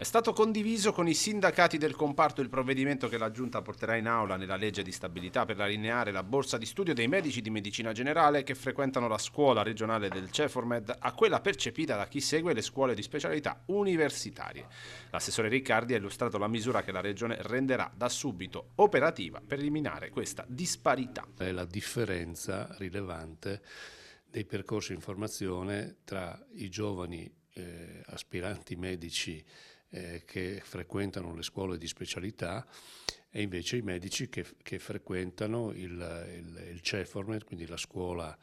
È stato condiviso con i sindacati del comparto il provvedimento che la Giunta porterà in aula nella legge di stabilità per allineare la borsa di studio dei medici di medicina generale che frequentano la scuola regionale del Ceformed a quella percepita da chi segue le scuole di specialità universitarie. L'assessore Riccardi ha illustrato la misura che la regione renderà da subito operativa per eliminare questa disparità. È la differenza rilevante dei percorsi in formazione tra i giovani aspiranti medici che frequentano le scuole di specialità e invece i medici che frequentano il CEFORMET, quindi la scuola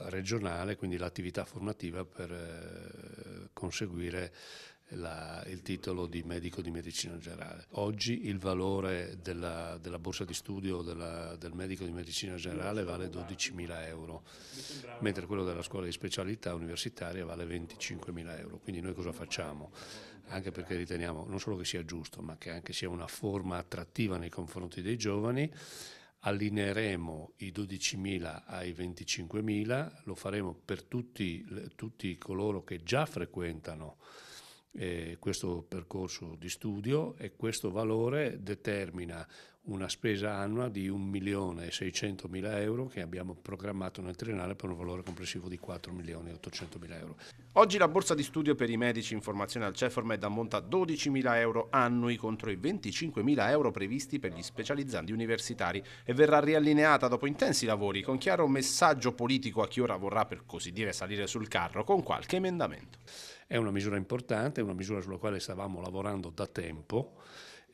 regionale, quindi l'attività formativa per conseguire il titolo di medico di medicina generale. Oggi il valore della borsa di studio del medico di medicina generale vale 12.000 euro, mentre quello della scuola di specialità universitaria vale 25.000 euro. Quindi noi cosa facciamo? Anche perché riteniamo non solo che sia giusto, ma che anche sia una forma attrattiva nei confronti dei giovani, allineeremo i 12.000 ai 25.000, lo faremo per tutti coloro che già frequentano questo percorso di studio, e questo valore determina una spesa annua di 1.600.000 euro che abbiamo programmato nel triennale per un valore complessivo di 4.800.000 euro. Oggi la borsa di studio per i medici in formazione al Ceformed ammonta a 12.000 euro annui contro i 25.000 euro previsti per gli specializzandi universitari e verrà riallineata dopo intensi lavori con chiaro messaggio politico a chi ora vorrà, per così dire, salire sul carro con qualche emendamento. È una misura importante, è una misura sulla quale stavamo lavorando da tempo,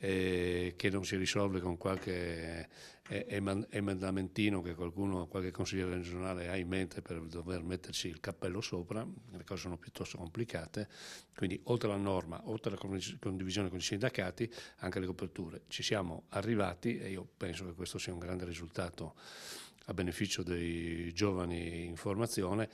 che non si risolve con qualche emendamentino che qualche consigliere regionale ha in mente per dover metterci il cappello sopra. Le cose sono piuttosto complicate, quindi oltre alla norma, oltre alla condivisione con i sindacati, anche le coperture. Ci siamo arrivati e io penso che questo sia un grande risultato a beneficio dei giovani in formazione.